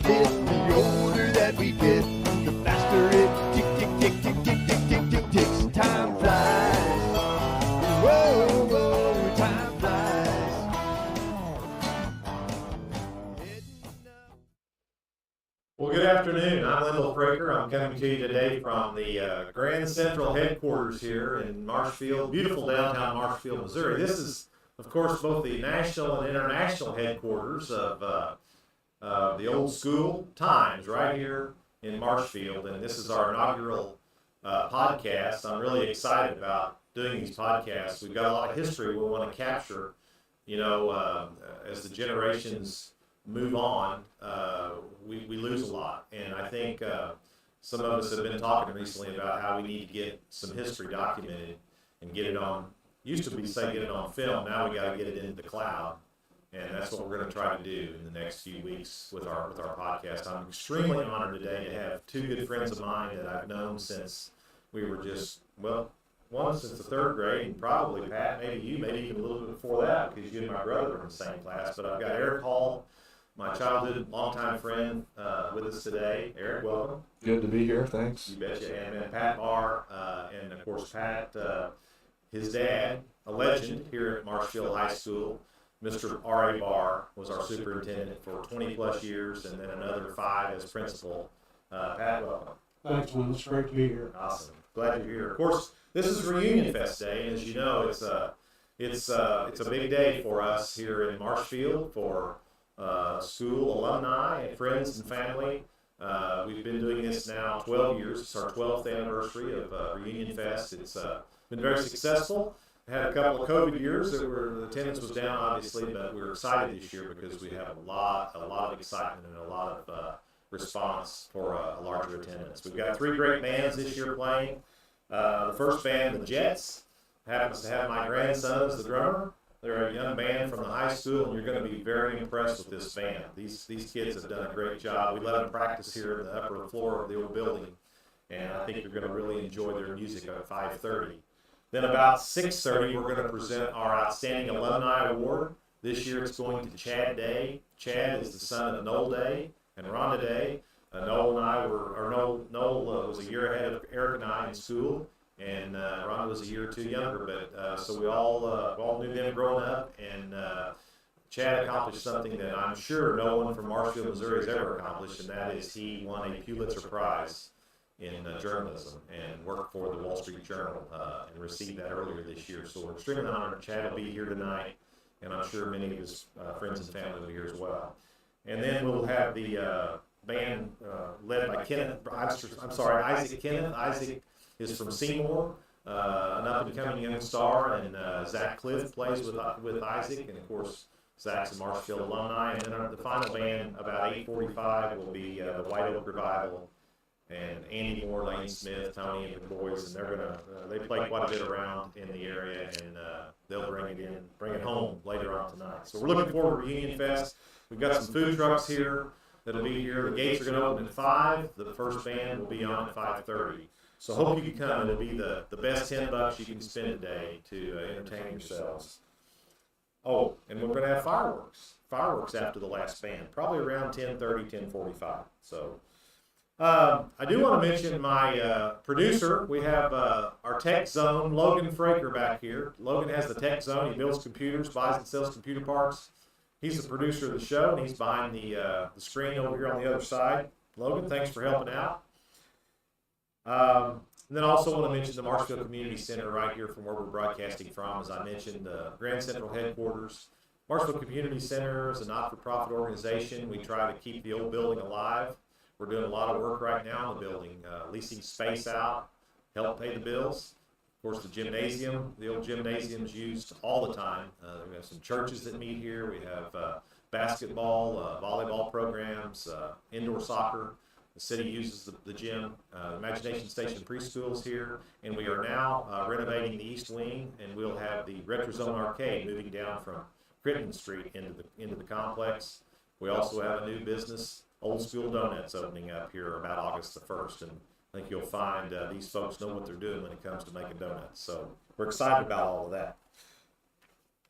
fit. The older that we get, the faster it tick, tick, tick, tick, tick, tick, tick, tick, ticks. Time flies. Whoa, whoa, time flies. Well, good afternoon. I'm Lyndall Fraker. I'm coming to you today from the Grand Central headquarters here in Marshfield, beautiful downtown Marshfield, Missouri. This is, of course, both the national and international headquarters of the old school Times right here in Marshfield, and this is our inaugural podcast. I'm really excited about doing these podcasts. We've got a lot of history we want to capture, as the generations move on. We lose a lot, and I think some of us have been talking recently about how we need to get some history documented and get it on, used to be say get it on film, now we got to get it into the cloud, and that's what we're going to try to do in the next few weeks with our podcast. I'm extremely honored today to have two good friends of mine that I've known since we were just, one since the third grade, and probably, Pat, maybe you, maybe even a little bit before that, because you and my brother were in the same class. But I've got Eric Hall, my childhood longtime friend, with us today. Eric, welcome. Good to be here, thanks. You betcha. And Pat Barr, and of course Pat, his dad, a legend here at Marshfield High School, Mr. R.A. Barr, was our superintendent for 20 plus years, and then another 5 as principal. Pat, welcome. Thanks, man. It's great to be here. Awesome. Glad you're here. Of course, this is Reunion Fest Day, and as you know, it's a big day for us here in Marshfield for school alumni and friends and family. We've been doing this now 12 years. It's our 12th anniversary of Reunion Fest. It's been very successful. Had a couple of COVID years that the attendance was down, obviously, but we're excited this year because we have a lot of excitement and a lot of response for a larger attendance. We've got 3 great bands this year playing. The first band, the Jets, happens to have my grandson as the drummer. They're a young band from the high school, and you're going to be very impressed with this band. These kids have done a great job. We let them practice here in the upper floor of the old building, and I think you're going to really enjoy their music at 5:30. Then about 6:30, we're going to present our Outstanding Alumni Award. This year it's going to Chad Day. Chad is the son of Noel Day and Rhonda Day. Noel was a year ahead of Eric and I in school, and Rhonda was a year or 2 younger, but so we all knew them growing up, and Chad accomplished something that I'm sure no one from Marshfield, Missouri has ever accomplished, and that is he won a Pulitzer Prize in journalism and worked for the Wall Street Journal and received that earlier this year. So we're extremely honored. Chad will be here tonight, and I'm sure many of his friends and family will be here as well. And then we'll have the band led by Isaac Kenneth. Isaac is from Seymour, an up-and-coming young star, and Zach Cliff plays with Isaac, and of course Zach's a Marshfield alumni. And then the final band, about 8:45, will be the White Oak Revival, and Andy Moore, Lane Smith, Tony, and the boys, and they're gonna they play quite a bit around in the area, and they'll bring it home later on tonight. So we're looking forward to Reunion Fest. We've got some food trucks here that'll be here. The gates are going to open at 5. The first band will be on at 5:30. So hope you can come. It'll be the best $10 you can spend today to entertain yourselves. Oh, and we're going to have fireworks after the last band, probably around 10:30, 10:45. So I do want to mention my producer. We have our tech zone, Logan Fraker, back here. Logan has the tech zone. He builds computers, buys and sells computer parts. He's the producer of the show, and he's behind the screen over here on the other side. Logan, thanks for helping out. And then also want to mention the Marshfield Community Center right here from where we're broadcasting from. As I mentioned, the Grand Central headquarters. Marshfield Community Center is a not-for-profit organization. We try to keep the old building alive. We're doing a lot of work right now in the building, leasing space out, help pay the bills. Of course, the old gymnasium's used all the time. We have some churches that meet here. We have basketball, volleyball programs, indoor soccer. The city uses the gym. Imagination Station Preschool is here, and we are now renovating the East Wing, and we'll have the Retro Zone Arcade moving down from Crittenden Street into the complex. We also have a new business, Old School Donuts, opening up here about August the 1st, and I think you'll find these folks know what they're doing when it comes to making donuts. So we're excited about all of that.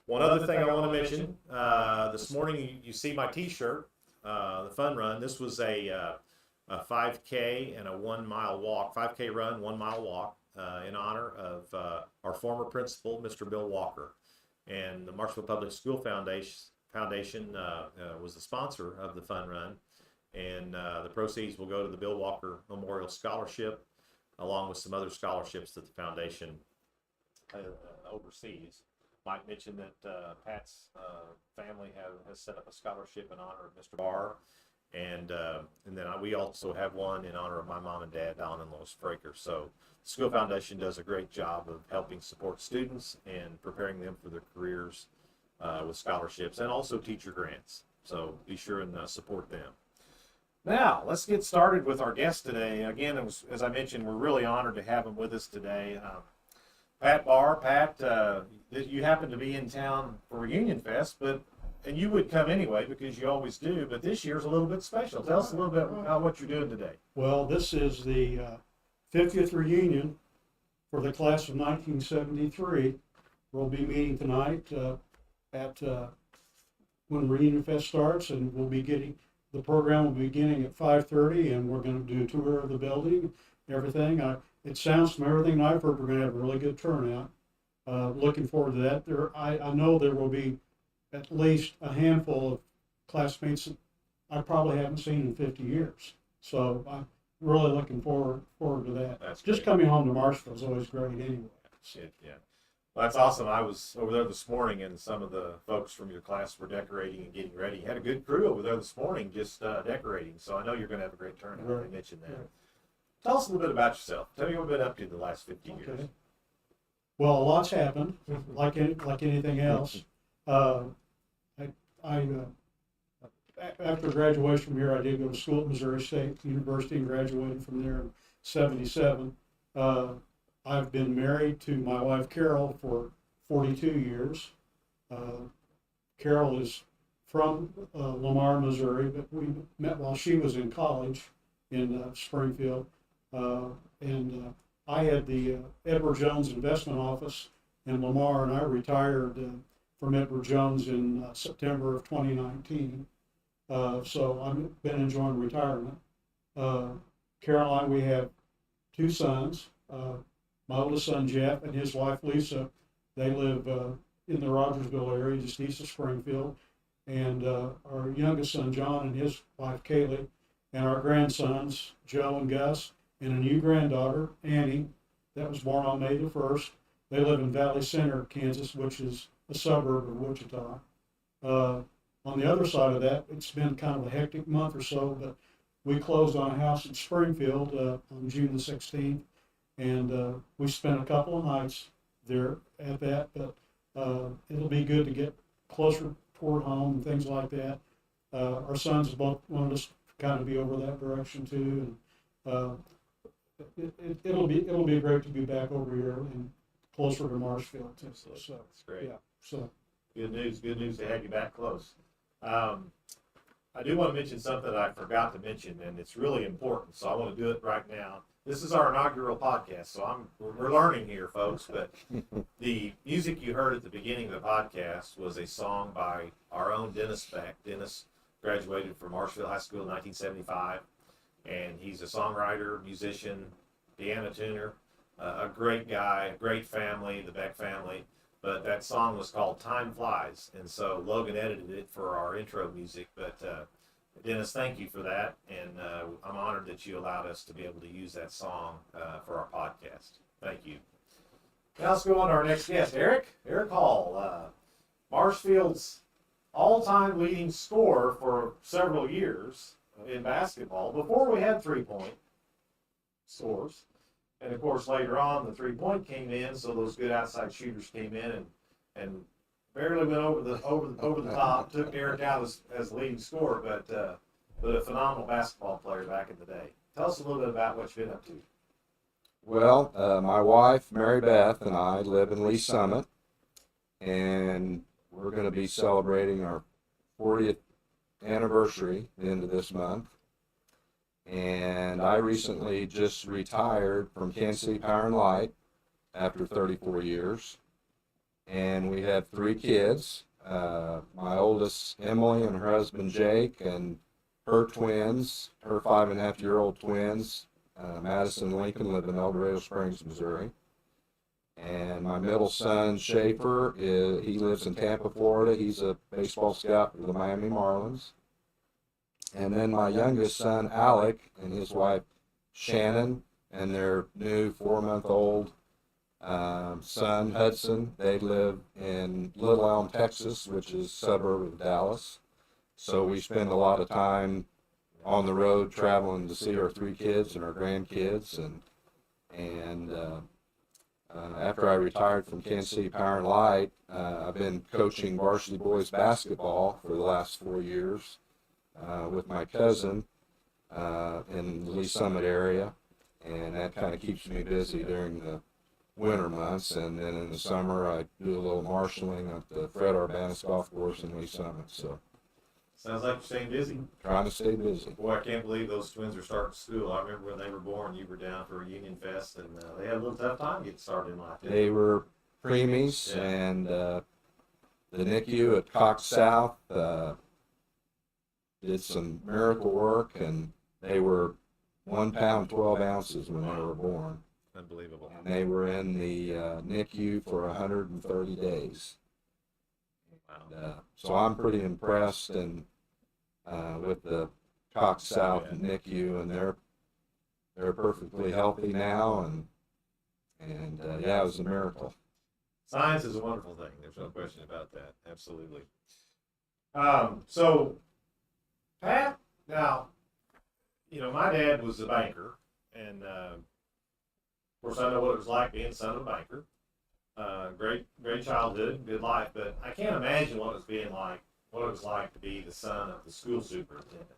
One other thing I want to mention, this morning you see my t-shirt. the fun run. This was a 5K and a 1 mile walk, 5K run, 1 mile walk in honor of our former principal, Mr. Bill Walker. And the Marshfield Public School Foundation was the sponsor of the fun run. And the proceeds will go to the Bill Walker Memorial Scholarship, along with some other scholarships that the foundation oversees. Mike mentioned that Pat's family has set up a scholarship in honor of Mr. Barr, and then we also have one in honor of my mom and dad, Don and Lois Fraker. So the school foundation does a great job of helping support students and preparing them for their careers with scholarships and also teacher grants. So be sure and support them. Now, let's get started with our guest today. Again, as I mentioned, we're really honored to have him with us today. Pat Barr. Pat, you happen to be in town for Reunion Fest, and you would come anyway because you always do, but this year's a little bit special. Tell us a little bit about what you're doing today. Well, this is the 50th reunion for the class of 1973. We'll be meeting tonight at when Reunion Fest starts, and the program will be beginning at 5:30, and we're going to do a tour of the building, everything. It sounds from everything I've heard, we're going to have a really good turnout. Looking forward to that. I know there will be at least a handful of classmates that I probably haven't seen in 50 years. So I'm really looking forward to that. That's Just great. coming home to Marshfield is always great anyway. Yeah. Well, that's awesome. I was over there this morning, and some of the folks from your class were decorating and getting ready. You had a good crew over there this morning just decorating, so I know you're going to have a great turnout. Right. I mentioned that. Right. Tell us a little bit about yourself. Tell me what you've been up to the last 50 years. Okay. Well, a lot's happened, like anything else. After graduation from here, I did go to school at Missouri State University and graduated from there in '77. I've been married to my wife Carol for 42 years. Carol is from Lamar, Missouri, but we met while she was in college in Springfield. I had the Edward Jones Investment Office in Lamar, and I retired from Edward Jones in September of 2019. So I've been enjoying retirement. Carol and I, we have two sons. My oldest son, Jeff, and his wife, Lisa, they live in the Rogersville area, just east of Springfield. And our youngest son, John, and his wife, Kaylee, and our grandsons, Joe and Gus, and a new granddaughter, Annie, that was born on May the 1st. They live in Valley Center, Kansas, which is a suburb of Wichita. On the other side of that, it's been kind of a hectic month or so, but we closed on a house in Springfield on June the 16th, and we spent a couple of nights there at that, but it'll be good to get closer toward home and things like that. Our sons both wanted us to kind of be over that direction too, and it'll be great to be back over here and closer to Marshfield too. So That's great. yeah, so Good news to have you back close. I do want to mention something I forgot to mention, and it's really important, so I want to do it right now. This is our inaugural podcast, so we're learning here, folks, but the music you heard at the beginning of the podcast was a song by our own Dennis Beck. Dennis graduated from Marshfield High School in 1975, and he's a songwriter, musician, piano tuner, a great guy, a great family, the Beck family. But that song was called Time Flies, and so Logan edited it for our intro music. But Dennis, thank you for that, and I'm honored that you allowed us to be able to use that song for our podcast. Thank you. Now let's go on to our next guest, Eric Hall, Marshfield's all-time leading scorer for several years in basketball, before we had three-point scores. And of course, later on, the three-point came in, so those good outside shooters came in and barely went over the top, took Eric out as the leading scorer, but a phenomenal basketball player back in the day. Tell us a little bit about what you've been up to. Well, my wife, Mary Beth, and I live in Lee Summit, and we're going to be celebrating our 40th anniversary at the end of this month. And I recently just retired from Kansas City Power and Light after 34 years. And we have 3 kids, my oldest, Emily, and her husband, Jake, and her twins, her 5.5-year-old twins, Madison and Lincoln, live in El Dorado Springs, Missouri. And my middle son, Schaefer, he lives in Tampa, Florida. He's a baseball scout for the Miami Marlins. And then my youngest son, Alec, and his wife, Shannon, and their new 4-month-old son, Hudson. They live in Little Elm, Texas, which is a suburb of Dallas. So we spend a lot of time on the road traveling to see our 3 kids and our grandkids. And after I retired from Kansas City Power and Light, I've been coaching varsity boys basketball for the last 4 years with my cousin in the Lee Summit area. And that kind of keeps me busy during the winter months. And then in the summer, I do a little marshalling at the Fred Urbanus Golf Course in Lee Summit. So Sounds like you're staying busy. trying to stay busy. Boy, I can't believe those twins are starting school. I remember when they were born, you were down for Union Fest, and they had a little tough time getting started in life, didn't They were preemies, Yeah. and the NICU at Cox South did some miracle work, and they were 1 pound 12 ounces when they were born. Unbelievable. And they were in the NICU for 130 days. Wow. So I'm pretty impressed and with the Cox South NICU, and they're perfectly healthy now, and yeah, it was a miracle. Science is a wonderful thing. There's no question about that. Absolutely. So, Pat, now, you know, my dad was a banker, and of course I know what it was like being the son of a banker. Great childhood, good life, but I can't imagine what it was like to be the son of the school superintendent.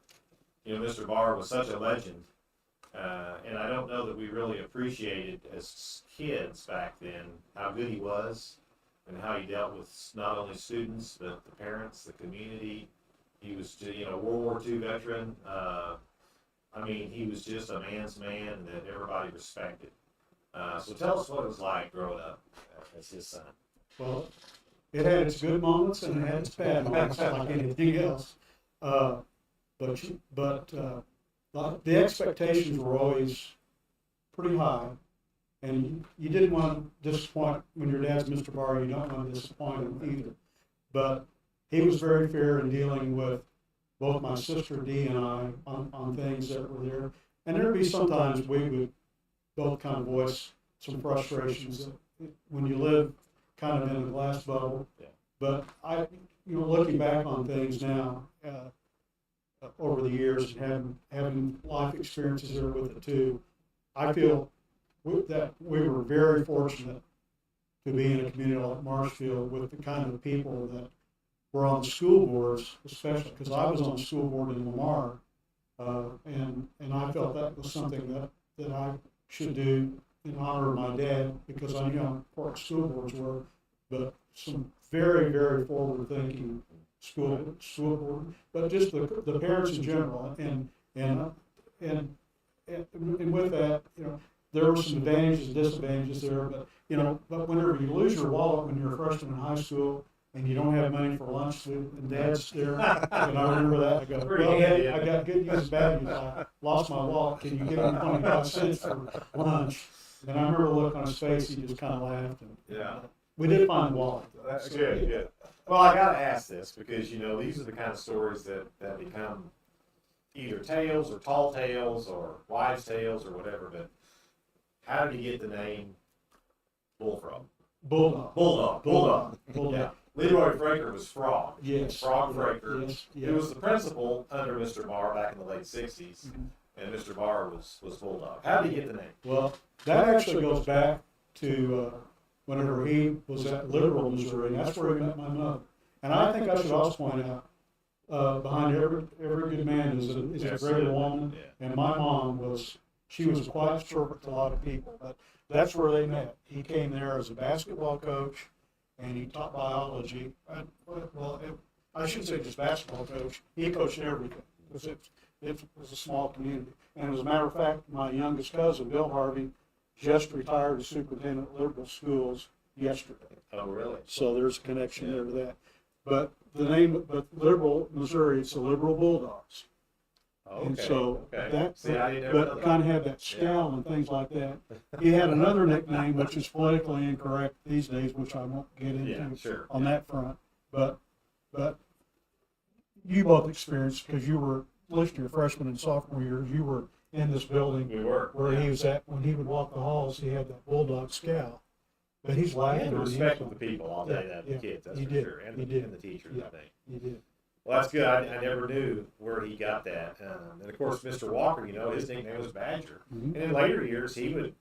You know, Mr. Barr was such a legend, and I don't know that we really appreciated as kids back then how good he was and how he dealt with not only students but the parents, the community. He was, you know, World War II veteran. I mean, he was just a man's man that everybody respected. So tell us what it was like growing up as his son. Well, it had its good moments and it had its bad moments, like anything else. But the expectations were always pretty high, and you didn't want to disappoint when your dad's Mr. Barr. You don't want to disappoint him either. But he was very fair in dealing with both my sister Dee and I on things that were there. And there'd be sometimes we would both kind of voice some frustrations that when you live kind of in a glass bubble. Yeah. But looking back on things now, over the years and having life experiences there with it too, I feel that we were very fortunate to be in a community like Marshfield with the kind of people that were on the school boards, especially because I was on the school board in Lamar, and I felt that was something that I should do in honor of my dad, because I knew how important school boards were, but some very, very forward-thinking school board, but just the parents in general, and with that, there were some advantages and disadvantages there, but whenever you lose your wallet when you're a freshman in high school and you don't have money for lunch, and Dad's there, and I remember that, I go, well, I got good news and bad news. I lost my wallet. Can you give me 25 cents for lunch? And I remember the look on his face. He just kind of laughed. And, Yeah. We did find the wallet. That's good. Well, I got to ask this because, these are the kind of stories that become either tales or tall tales or wives' tales or whatever, but how did you get the name Bullfrog? Bulldog. Yeah. Leroy Fraker was Frog. Yes. Frog Fraker. Yes. He was the principal under Mr. Barr back in the late 60s, and Mr. Barr was Bulldog. How did he get the name? Well, that actually goes back to whenever he was at Lyndall, Missouri. That's where he met my mother. And I think I should also point out, behind every good man is a great woman. Yeah. And my mom was a quiet servant to a lot of people, but that's where they met. He came there as a basketball coach, and he taught biology. I shouldn't say just basketball coach. He coached everything. It was a small community. And as a matter of fact, my youngest cousin, Bill Harvey, just retired as superintendent at Liberal Schools yesterday. Oh, really? So there's a connection there to that. But the name, Liberal, Missouri, it's the Liberal Bulldogs. Okay. And so okay. See, I didn't know but that. kind of had that scowl and things like that. He had another nickname, which is politically incorrect these days, which I won't get into Yeah, sure. on that front. But you both experienced, because you were, at least your freshman and sophomore years, you were in this building We were. where he was at. When he would walk the halls, he had that bulldog scowl. But he's He laughing. had on the respect with inside. the people, I'll tell you that, the Yeah, kids, that's he for did. sure, and He the, did. and the teachers, Yeah. I think. He did. Well, that's good. I never knew where he got that. And of course, Mr. Walker, you know, his nickname was Badger. Mhm. And in later years, he would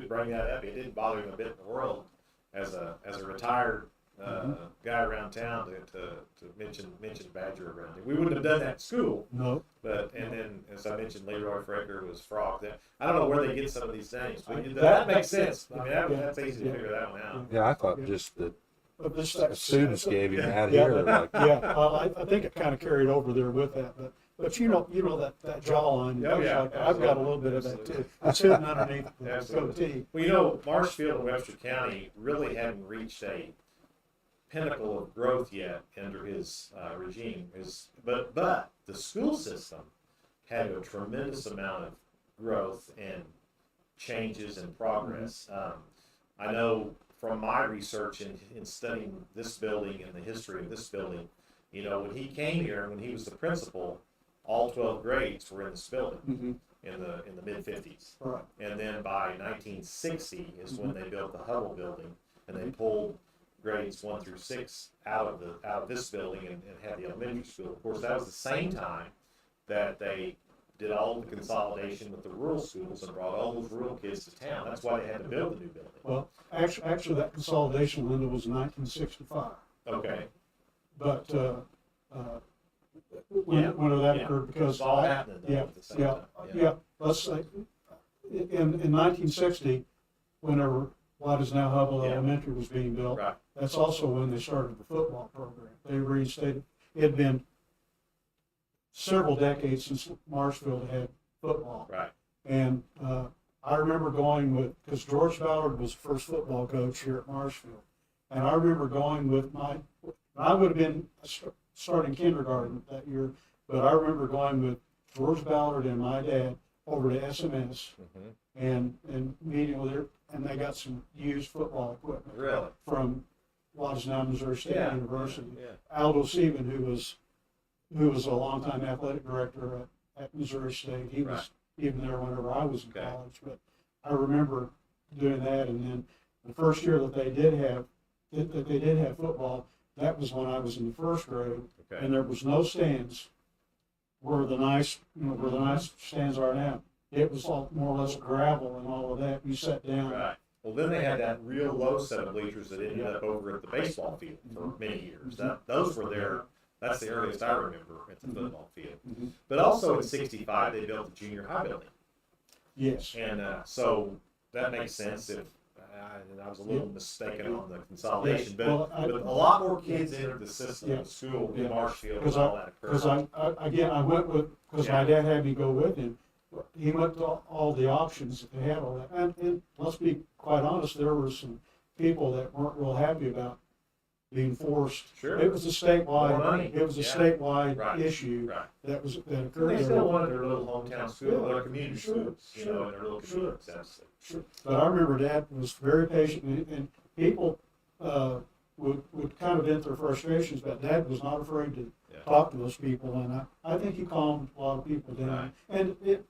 bring that up. It didn't bother him a bit in the world as a retired guy around town to mention Badger around him. We wouldn't have done that in school, No. but and then as I mentioned, Leroy Fraker was Frog. I don't know where they get some of these names, but that makes sense. I mean, that's easy to figure that one out. Yeah, I thought just the But this, students gave him that Yeah, here. Like, well, I think it kind of carried over there with that, but you know that jawline and Oh, things yeah, like that. I've got a little bit of that too. It's hidden underneath the Absolutely. goatee. Well, you know, Marshfield and Webster County really hadn't reached a pinnacle of growth yet under his regime. But the school system had a tremendous amount of growth and changes and progress. I know from my research in studying this building and the history of this building, you know, when he came here, when he was the principal, all 12 grades were in this building Mm-hmm. in the mid 50s. Right. And then by 1960 is when they built the Hubble building, and they pulled grades 1 through 6 out of this building and had the elementary school. Of course, that was the same time that they did all the consolidation with the rural schools and brought all those rural kids to town. That's why they had to build the new building. Well, actually, that consolidation, Linda, was in 1965. Okay. But when that occurred, because It's all happening though at the same time. yeah. Let's say in 1960, whenever what is now Hubble Yeah. Elementary was being built, Right. that's also when they started the football program. They reinstated. It had been several decades since Marshfield had football. Right. And I remember going with, because George Ballard was the first football coach here at Marshfield. And I remember going with I would have been starting kindergarten that year, but I remember going with George Ballard and my dad over to SMS and meeting with her, and they got some used football equipment. Really? From what is now Missouri State Yeah. University. Yeah. Aldo Seaman, who was a longtime athletic director at Missouri State. He was even there whenever I was in Okay. college. But I remember doing that, and then the first year that they did have football, that was when I was in the first grade, Okay. and there was no stands where the nice stands are now. It was all more or less gravel and all of that. You sat down. Right. Well, then they had that real low set of bleachers that ended up over at the baseball field for many years. Those were there. That's the earliest I remember at the football field. Mhm. But also in '65, they built the junior high building. Yes. And so that makes sense if I was a little mistaken on the consolidation. But, Well, but a lot more kids entered the system, the school in Marshfield, and all that occurred. Because I went with, because my dad had me go with him. He went to all the options that they had, all that. And let's be quite honest, there were some people that weren't real happy about being forced. Sure. It was a More money. statewide Right. issue Right. that And occurred. they still wanted their little hometown school, Yeah. their community Sure. schools, you know, in their little Sure. communities. That's it. Sure. But I remember Dad was very patient, and people would kind of vent their frustrations, but Dad was not afraid to Yeah. talk to those people, and I think he calmed a lot of people down. Right. And it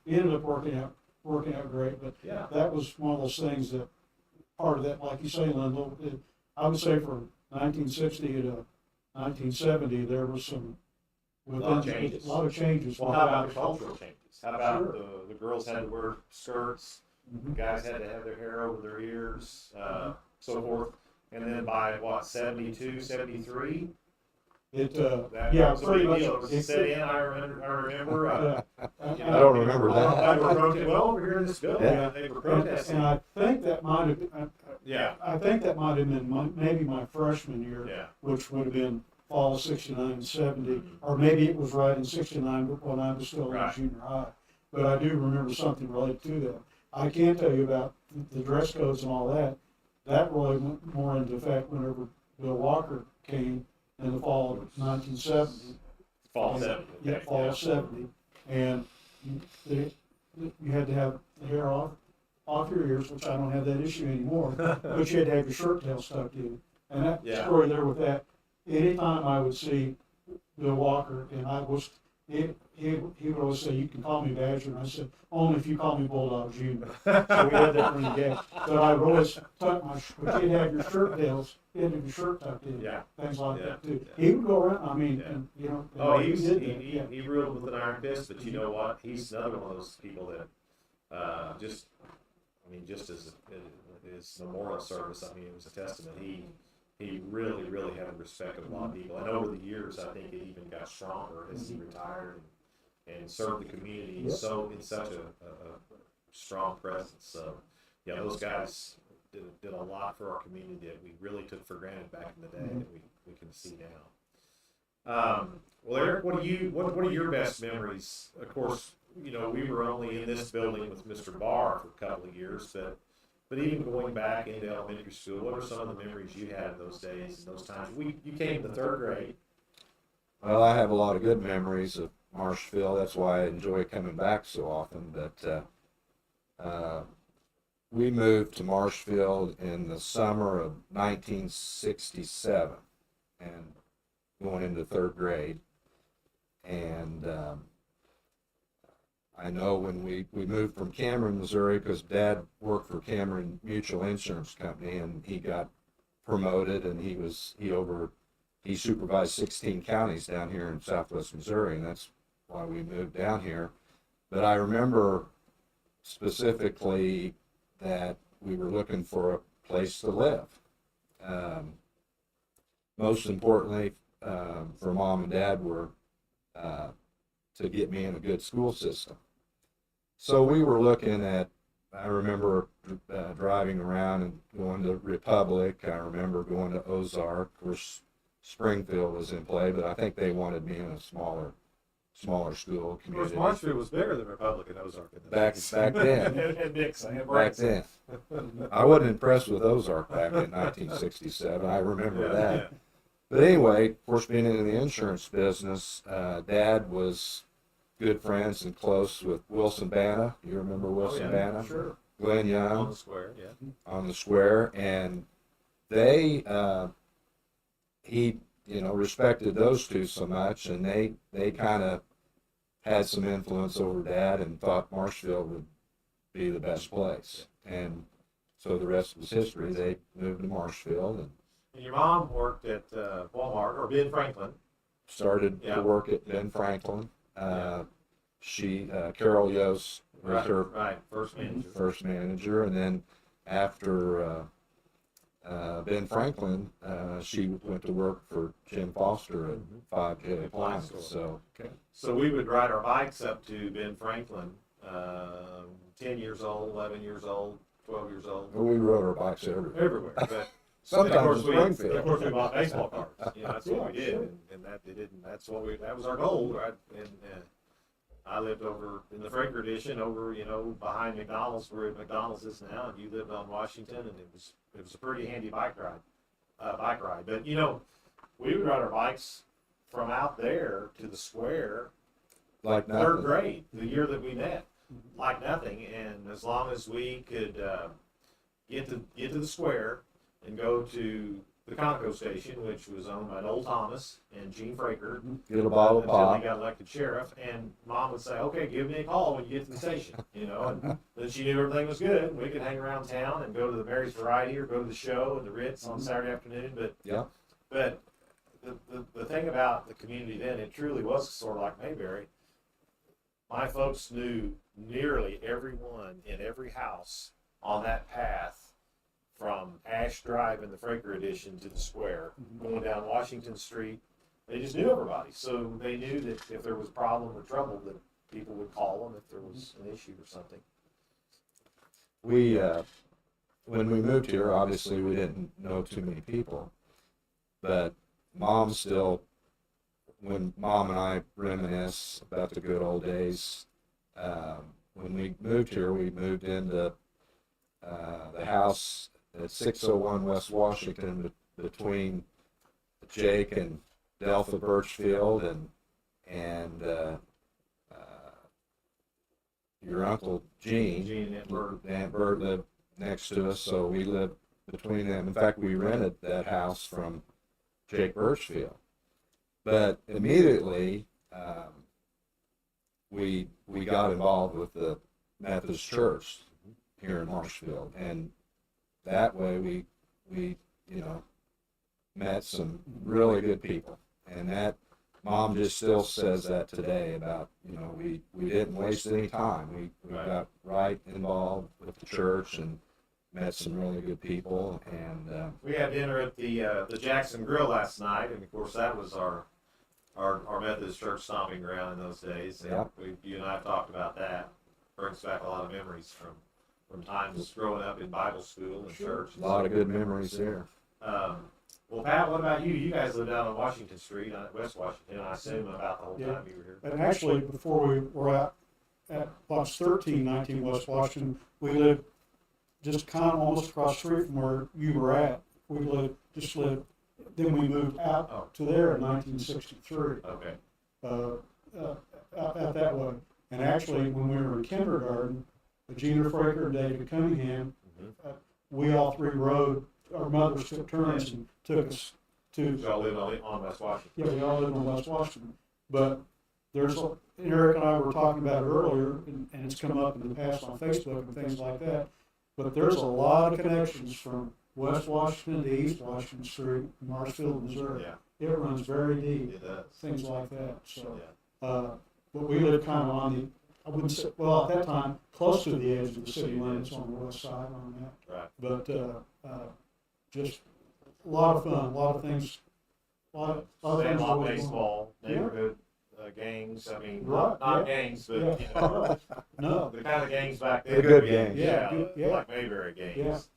ended up working out great. But Yeah. that was one of those things that part of that, like you say, Lyndall, I would say from 1960 to 1970, there was some A lot of changes. A lot of changes. Well, how about the cultural changes? How about Sure. the girls had to wear skirts, Mhm. guys had to have their hair over their ears, so forth. And then by what, 72, 73? It That was a pretty big much. deal. It set in, I remember. I don't remember that. They were protesting, well, over here in this building, Yeah. they were And protesting. I think that might have been, Yeah. I think that might have been maybe my freshman year, Yeah. which would have been fall of '69 and '70, or maybe it was right in '69, but when I was still in Right. junior high. But I do remember something related to that. I can't tell you about the dress codes and all that. That really went more into effect whenever Bill Walker came in the fall of 1970. Fall 70. Yeah, Okay. fall of 70. And you had to have the hair off your ears, which I don't have that issue anymore, but you had to have your shirt tails tucked in. And that Yeah. story there with that, anytime I would see Bill Walker, and he would always say, "You can call me Badger," and I said, "Only if you call me Bulldog Jr." So we had that running gag. But I would always tuck but you'd have your shirt tails, you had to have your shirt tucked in, Yeah. things like Yeah. that too. Yeah. He would go around, I mean, Yeah. and, you know. Oh, and he did that, yeah. he ruled with an iron fist, but you know what? He's another one of those people that just as his memorial service, I mean, it was a testament. He really, really had respect of a lot of people, and over the years, I think it even got stronger as he retired and served the community. Yep. So in such a strong presence. So yeah, those guys did a lot for our community that we really took for granted back in the day that we can see now. Well, Eric, what are your best memories? Of course, you know, we were only in this building with Mr. Barr for a couple of years, but even going back into elementary school, what are some of the memories you had of those days and those times? You came to the third grade. Well, I have a lot of good memories of Marshfield. That's why I enjoy coming back so often. But we moved to Marshfield in the summer of 1967 and going into third grade. And I know when we moved from Cameron, Missouri, because Dad worked for Cameron Mutual Insurance Company, and he got promoted, and he supervised 16 counties down here in southwest Missouri, and that's why we moved down here. But I remember specifically that we were looking for a place to live. Most importantly, for Mom and Dad were to get me in a good school system. So we were looking at, I remember driving around and going to Republic. I remember going to Ozark. Of course, Springfield was in play, but I think they wanted me in a smaller school Of community. course, Marshfield was bigger than Republic and Ozark. Back then. and Dixon. And Back Branson. then. I wasn't impressed with Ozark back in 1967. I remember Yeah, that. yeah. But anyway, of course, being in the insurance business, Dad was good friends and close with Wilson Banna. You remember Wilson Banna? Sure. Glenn Young. On the square, yeah. On the square, and they, he, respected those two so much, and they kind of had some influence over Dad and thought Marshfield would be the best place. And so the rest was history. They moved to Marshfield and And your mom worked at Walmart or Ben Franklin. started Yeah. to work at Ben Franklin. Carol Yost was her First manager. first manager, and then after Ben Franklin, she went to work for Jim Foster at 5J Appliance. So So we would ride our bikes up to Ben Franklin, 10 years old, 11 years old, 12 years old, we rode our bikes everywhere. everywhere. But Sometimes in of Springfield. course, we bought baseball cards. That's what we did, and that was our goal, right? And I lived over in the Fraker edition, over behind McDonald's, where McDonald's is now, and you lived on Washington, and it was a pretty handy bike ride. But we would ride our bikes from out there to the square, Like nothing. third grade, the year that we met, like nothing. And as long as we could get to the square and go to the Conoco station, which was owned by Noel Thomas and Gene Fraker, Get a bottle of until pop. he got elected sheriff. And Mom would say, "Okay, give me a call when you get to the station," And then she knew everything was good. We could hang around town and go to the Mary's Variety or go to the show and the Ritz on Saturday afternoon. But the thing about the community then, it truly was sort of like Mayberry. My folks knew nearly everyone in every house on that path from Ash Drive in the Fraker edition to the square, going down Washington Street. They just knew everybody. So they knew that if there was a problem or trouble, that people would call them if there was an issue or something. We, when we moved here, obviously we didn't know too many people, but when Mom and I reminisce about the good old days, when we moved here, we moved into the house at 601 West Washington between Jake and Delpha Birchfield, and your Uncle Gene Gene and Bert. Aunt Bert lived next to us, so we lived between them. In fact, we rented that house from Jake Birchfield. But immediately, we got involved with the Methodist Church here in Marshfield, and that way we met some really good people, and that Mom just still says that today about, we didn't waste any time. We got right involved with the church and met some really good people, and We had dinner at the Jackson Grill last night, and of course that was our Methodist church stomping ground in those days. And Yep. you and I have talked about that. Brings back a lot of memories from times growing up in Bible school and church. a lot of good memories there. Well, Pat, what about you? You guys live down on Washington Street, West Washington, I assume about the whole time you were here. And actually, before we were at Lots 1319 West Washington, we lived just kind of almost across the street from where you were at. We lived, then we moved out to there in 1963. Okay. Out that way. And actually, when we were in kindergarten, Gina Fraker and David Cunningham, we all three rode, our mothers took turns and took us to. Y'all live on West Washington. Yeah, we all live in West Washington. But Eric and I were talking about it earlier, and it's come up in the past on Facebook and things like that. But there's a lot of connections from West Washington to East Washington Street, Marshfield, Missouri. Yeah. It runs very deep, It does. things like that. So, Yeah. but we lived kind of on the, I wouldn't say, well, at that time, close to the edge of the city limits on the west side on that. Right. But just a lot of fun, a lot of things. A lot of things Sandlot always going. baseball, Yeah. neighborhood gangs. I mean, Right, not yeah. gangs, but Yeah. No, the kind of gangs back then. The good gangs. Yeah. Like Mayberry gangs.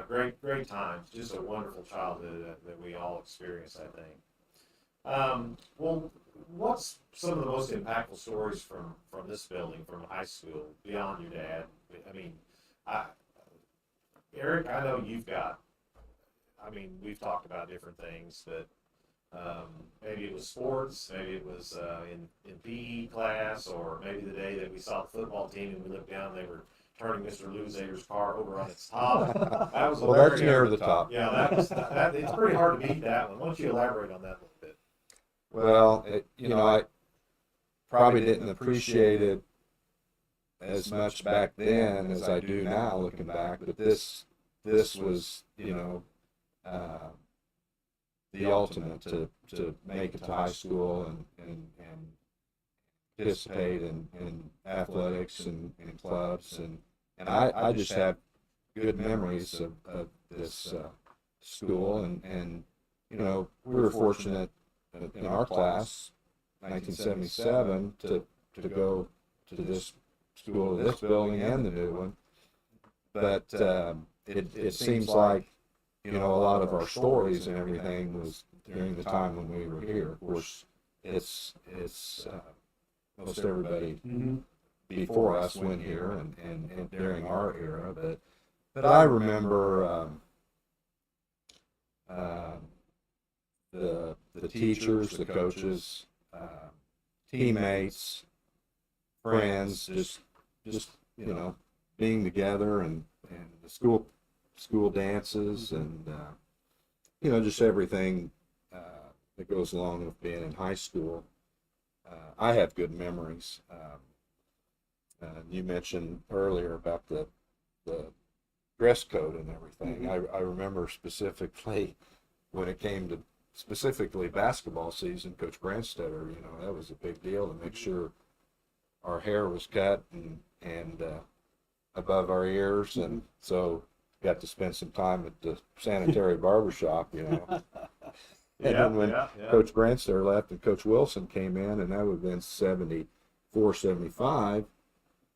Great times. Just a wonderful childhood that we all experienced, I think. Well, what's some of the most impactful stories from this building, from high school, beyond your dad? I mean, Eric, I know you've got. I mean, we've talked about different things, but maybe it was sports, maybe it was in PE class, or maybe the day that we saw the football team and we looked down, they were turning Mr. Luzader's car over on its top. That was Well, that's near the top. Yeah, that it's pretty hard to beat that one. Why don't you elaborate on that a little bit? Well, I probably didn't appreciate it as much back then as I do now, looking back. But this was, the ultimate to make it to high school and participate in athletics and clubs, and I just have good memories of this school, and we were fortunate in our class, 1977, to go to this school, this building and the new one. But it seems like a lot of our stories and everything was during the time when we were here. Of course, it's most everybody before us went here and during our era, but I remember the teachers, the coaches, teammates, friends, just being together, and the school dances, and just everything that goes along with being in high school. I have good memories. You mentioned earlier about the dress code and everything. I remember specifically when it came to specifically basketball season, Coach Brandstetter, that was a big deal to make sure our hair was cut and above our ears, and so got to spend some time at the sanitary barbershop, And then when Coach Brandster left and Coach Wilson came in, and that would have been 74, 75,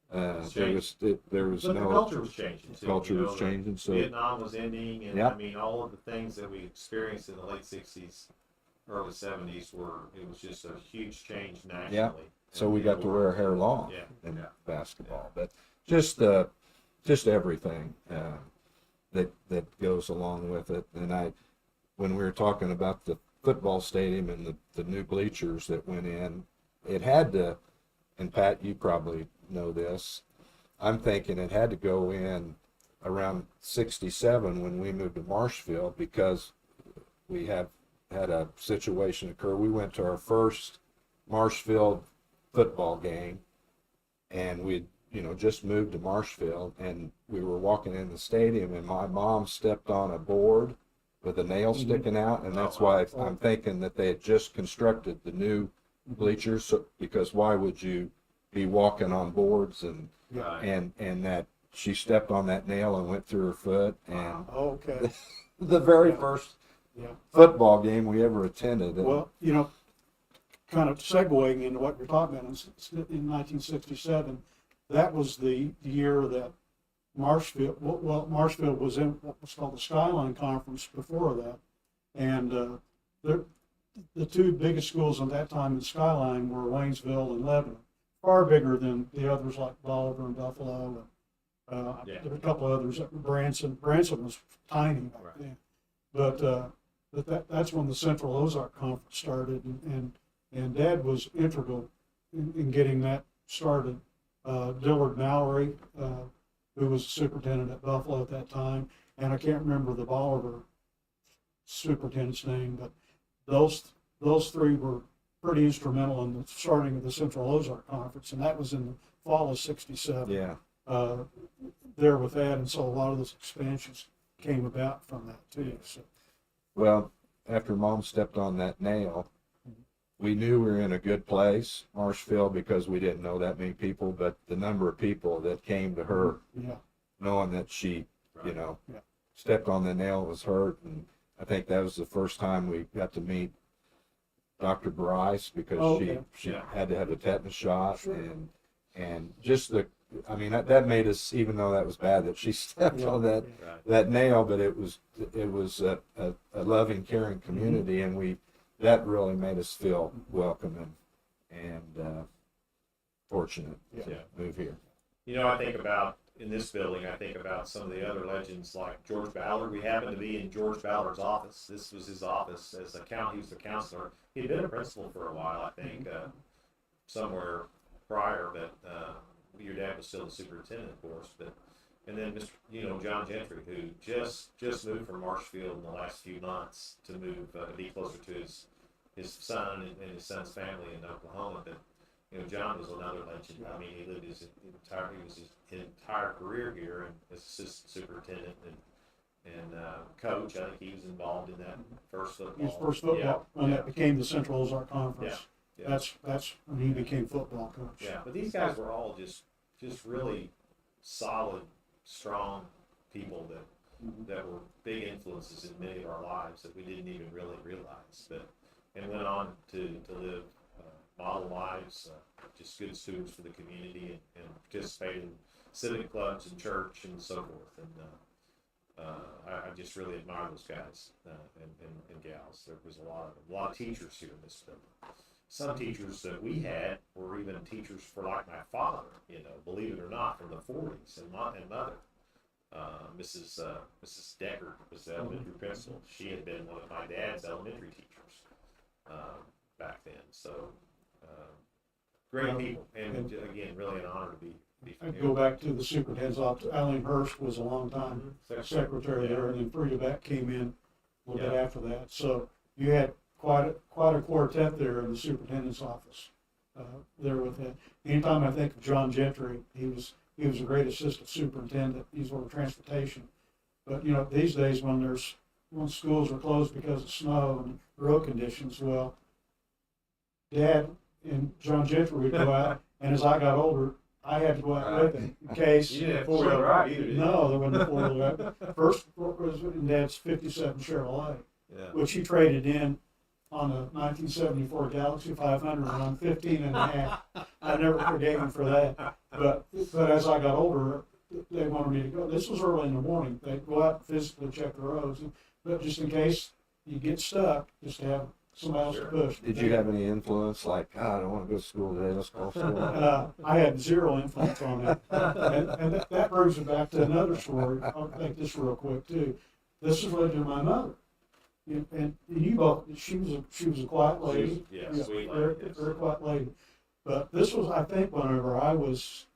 there was But no... the culture was changing, too. Culture was changing, so... Vietnam was ending, and Yep. I mean, all of the things that we experienced in the late 60s, early 70s it was just a huge change nationally. Yeah. So we got to wear hair long in basketball, but just everything that goes along with it. And when we were talking about the football stadium and the new bleachers that went in, it had to, and Pat, you probably know this, I'm thinking it had to go in around 67 when we moved to Marshfield, because we had a situation occur. We went to our first Marshfield football game, and we'd just moved to Marshfield, and we were walking in the stadium, and my mom stepped on a board with a nail sticking out, and that's why I'm thinking that they had just constructed the new bleachers, because why would you be walking on boards, and that she stepped on that nail and went through her foot, and Okay. the very first Yeah. football game we ever attended. Well, kind of segueing into what you're talking about, in 1967, that was the year that Marshfield was in what was called the Skyline Conference before that. And the two biggest schools at that time in Skyline were Waynesville and Lebanon, far bigger than the others like Bolivar and Buffalo. And there were a couple others. Branson was tiny back then. But that's when the Central Ozark Conference started, and Dad was integral in getting that started. Dillard Mallory, who was the superintendent at Buffalo at that time, and I can't remember the Bolivar superintendent's name, but those three were pretty instrumental in the starting of the Central Ozark Conference, and that was in the fall of '67. Yeah. There with that, and so a lot of those expansions came about from that too. So. Well, after Mom stepped on that nail, we knew we were in a good place, Marshfield, because we didn't know that many people, but the number of people that came to her, knowing that she, stepped on the nail, was hurt, and I think that was the first time we got to meet Dr. Bryce, because she had to have a tetanus shot, and just that made us, even though that was bad that she stepped on that nail, but it was a loving, caring community, and that really made us feel welcome and fortunate to move here. I think about, in this building, I think about some of the other legends like George Ballard. We happened to be in George Ballard's office. This was his office he was the counselor. He'd been a principal for a while, I think, somewhere prior, but your dad was still the superintendent, of course. And then Mr. John Gentry, who just moved from Marshfield in the last few months to move be closer to his son and his son's family in Oklahoma. But John was another legend. I mean, he lived his entire career here, and as assistant superintendent and coach. I think he was involved in that first football. His first football, when that became the Central Ozark Conference. Yeah. That's when he became football coach. Yeah, but these guys were all just really solid, strong people that were big influences in many of our lives that we didn't even really realize. And went on to live model lives, just good students for the community, and participate in civic clubs and church and so forth. And I just really admire those guys and gals. There was a lot of teachers here in this building. Some teachers that we had were even teachers for, like, my father, believe it or not, from the 40s, and mother. Mrs. Decker was the elementary principal. She had been one of my dad's elementary teachers back then. So great people, and again, really an honor to be I'd go back to the superintendent's office. Alan Hurst was a long time secretary there, and then Frida Beck came in a little bit after that. So you had quite a quartet there in the superintendent's office there with that. Anytime I think of John Gentry, he was a great assistant superintendent. He's over transportation. But these days when schools are closed because of snow and road conditions, well, Dad and John Gentry would go out, and as I got older, I had to go out with him in case. You didn't have four-wheel drive either, did you? No, there wasn't a four-wheel drive. First was in Dad's '57 Chevrolet, which he traded in on a 1974 Galaxy 500 on 15 and a half. I never forgave him for that. But as I got older, they wanted me to go. This was early in the morning. They'd go out and physically check the roads. But just in case you get stuck, just to have somebody else to push. Did you have any influence, like, I don't want to go to school today, let's call school? I had zero influence on that. And that brings me back to another story. I'll make this real quick, too. This is related to my mother. And you both, she was a quiet lady. Sweet lady. Very quiet lady. But this was, I think, whenever I was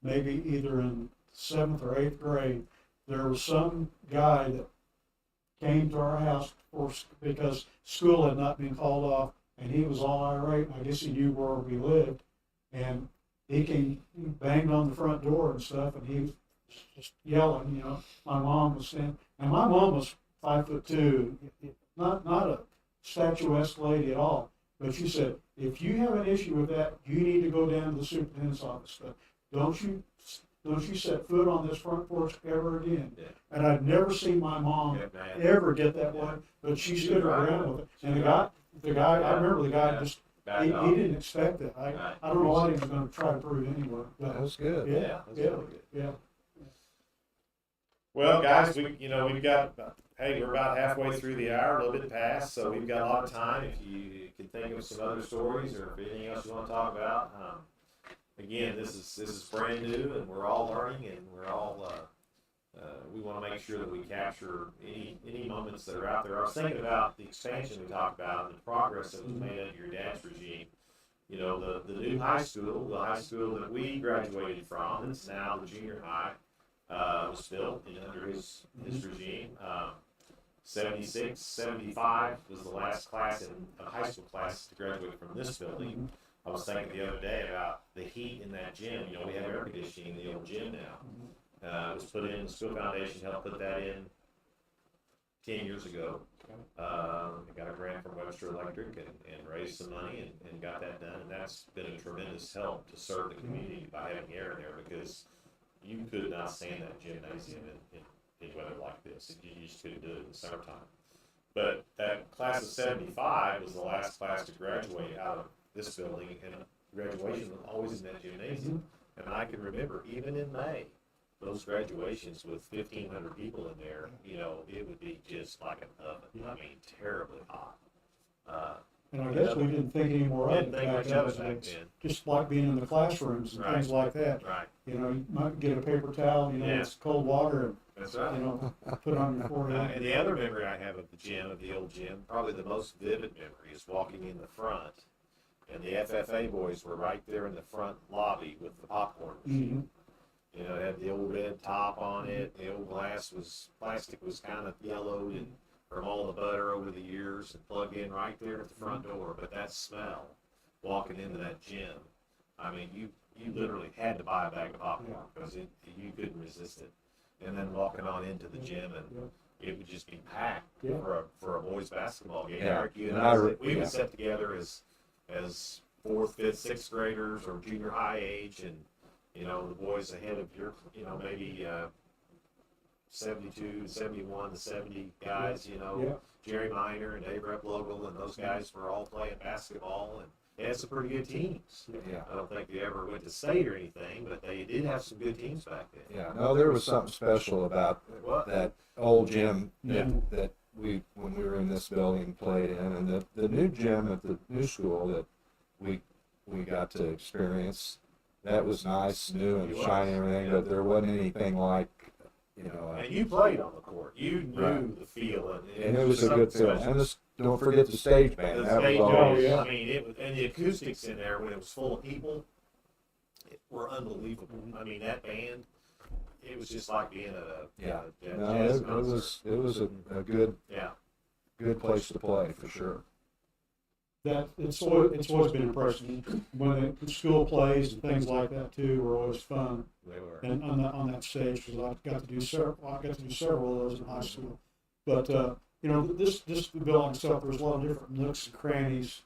maybe either in 7th or 8th grade, there was some guy that came to our house because school had not been called off, and he was all irate. I guess he knew where we lived, and he banged on the front door and stuff, and he was just yelling. You know, my mom was standing, and my mom was 5'2", not a statuesque lady at all. But she said, if you have an issue with that, you need to go down to the superintendent's office. But don't you set foot on this front porch ever again. Yeah. And I've never seen my mom ever get that way, but she stood her ground with it. And the guy, I remember the guy just, he didn't expect it. I don't know what he was going to try to prove anywhere. But That was good. Yeah, that's really good. Yeah. Well, guys, we've got, we're about halfway through the hour, a little bit past, so we've got a lot of time. If you can think of some other stories or if anything else you want to talk about. Again, this is brand new, and we're all learning, and we're all we want to make sure that we capture any moments that are out there. I was thinking about the expansion we talked about and the progress that was made under your dad's regime. You know, the new high school, the high school that we graduated from, it's now the junior high, was built under his regime. 76, 75 was the last class in a high school class to graduate from this building. I was thinking the other day about the heat in that gym. You know, we have air conditioning in the old gym now. It was put in, the school foundation helped put that in 10 years ago. I got a grant from Webster Electric and raised some money and got that done. And that's been a tremendous help to serve the community by having air in there, because you could not stand that gymnasium in weather like this. You just couldn't do it in the summertime. But that class of 75 was the last class to graduate out of this building, and graduation was always in that gymnasium. And I can remember, even in May, those graduations with 1,500 people in there, you know, it would be just like an oven. I mean, terribly hot. And I guess we didn't think any more of it back then. Just like being in the classrooms and things like that. Right. You know, you might get a paper towel, you know, it's cold water, and That's right. you know, put on your forehead. And the other memory I have of the gym, of the old gym, probably the most vivid memory, is walking in the front, and the FFA boys were right there in the front lobby with the popcorn machine. You know, it had the old red top on it. The old plastic was kind of yellowed and from all the butter over the years, and plug in right there at the front door. But that smell, walking into that gym, I mean, you literally had to buy a bag of popcorn because you couldn't resist it. And then walking on into the gym, and it would just be packed for a boys basketball game. Yeah. Eric, you and I, we would sit together as 4th, 5th, 6th graders or junior high age, and you know, the boys ahead of your, you know, maybe 72, 71, the 70 guys, you know, Jerry Miner and Dave Replogle, and those guys were all playing basketball, and they had some pretty good teams. Yeah. I don't think they ever went to state or anything, but they did have some good teams back then. Yeah, no, there was something special about that old gym that we, when we were in this building, played in, and the new gym at the new school that we got to experience. That was nice, new and shiny and everything, but there wasn't anything like, you know. And you played on the court. You knew the feel. And it was a good feel. And don't forget the stage band. The stage band, I mean, it was, and the acoustics in there when it was full of people were unbelievable. I mean, that band, it was just like being at a jazz concert. It was a good place to play for sure. That it's always been impressive when the school plays and things like that too were always fun. They were. And on that stage, because I got to do several of those in high school. But you know, this building itself, there's a lot of different nooks and crannies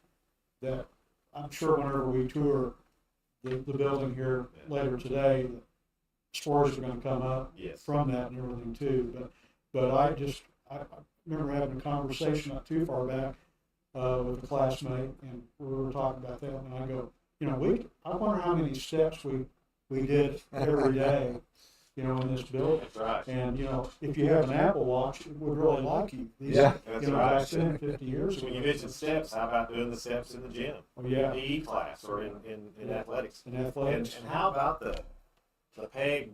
that I'm sure whenever we tour the building here later today, stories are going to come up from that and everything too. But I remember having a conversation not too far back with a classmate, and we were talking about that, and I go, you know, I wonder how many steps we did every day, you know, in this building. That's right. And, you know, if you have an Apple Watch, it would really like you. That's you know, right. Back then, 50 years ago. When you mentioned steps, how about doing the steps in the gym? Oh, yeah. In PE class or in athletics. In athletics. And how about the peg?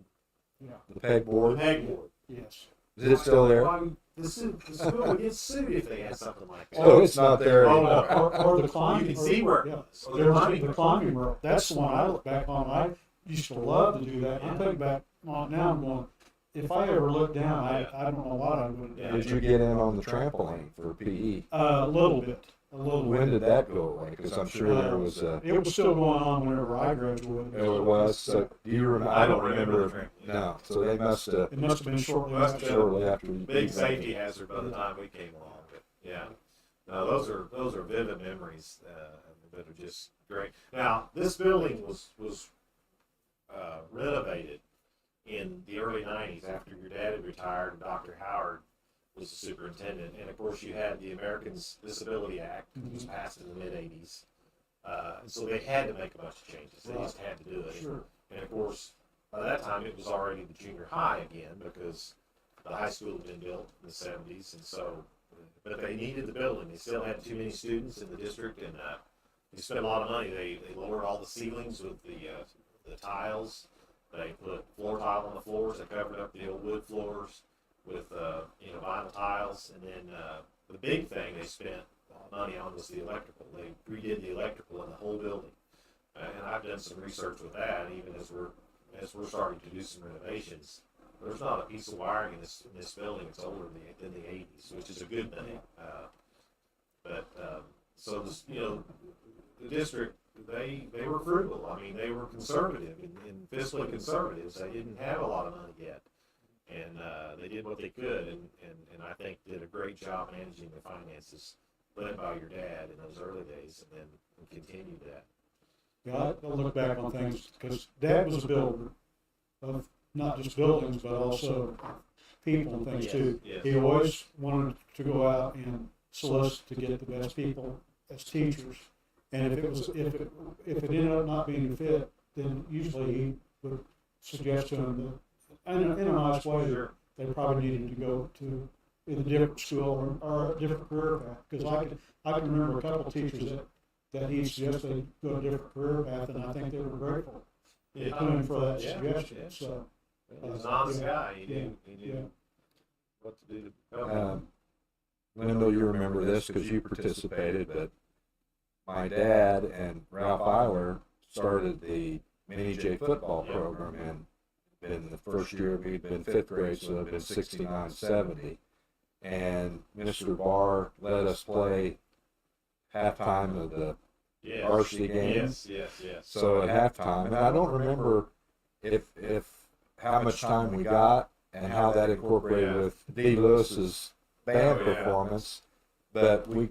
Yeah. The pegboard. The pegboard. Yes. Is it still there? The school would get sued if they had something like that. Oh, it's not there Oh, anymore. Or the climbing. You can see where it yeah. was. Or There's climbing the climbing rope. That's the one I look back on. I used to love to do that. I'm thinking back on it now. I'm going, if I ever looked down, I don't know what I would do. Did you get in on the trampoline for PE? A little bit. A little When bit. did that go away? Because I'm sure there was a. It was still going on whenever I graduated. Oh, it was. So do you remember? I don't remember. No. So they must have It must have been shortly Must after. have shortly after. you- big safety hazard by the time we came along. But yeah, no, those are vivid memories that are just great. Now this building was renovated in the early '90s after your dad had retired and Dr. Howard was the superintendent, and of course you had the Americans Disability Act, which was passed in the mid '80s, and so they had to make a bunch of changes. They just had to do it. Sure. And of course, by that time it was already the junior high again because the high school had been built in the '70s, and so, but they needed the building. They still had too many students in the district, and they spent a lot of money. They lowered all the ceilings with the tiles. They put floor tile on the floors. They covered up the old wood floors with vinyl tiles, and then the big thing they spent money on was the electrical. They redid the electrical in the whole building, and I've done some research with that. Even as we're starting to do some renovations, there's not a piece of wiring in this building that's older than the '80s, which is a good thing. So this, the district, they were frugal. I mean, they were conservative and fiscally conservative. They didn't have a lot of money yet. And they did what they could, and I think did a great job managing the finances, led by your dad in those early days, and then continued that. Yeah, I look back on things because Dad was a builder of not just buildings but also people and things too. Yes. He always wanted to go out and solicit to get the best people as teachers, and if it ended up not being a fit, then usually he would suggest to them that. In a nice way, Sure. they probably needed to go to either a different school or a different career path. Because I can remember a couple of teachers that he suggested they go a different career path, and I think they were grateful to him for that suggestion. Yeah. So, He was an honest guy. He knew what to do to help him. Lyndall, you remember this because you participated, but my dad and Ralph Eiler started the Mini J football program, and in the first year we'd been fifth grade, so it had been 69, 70. And Mr. Barr let us play halftime of the varsity game. Yes. So at halftime, and I don't remember if how much time we got and how that incorporated with D. Lewis's band performance, but we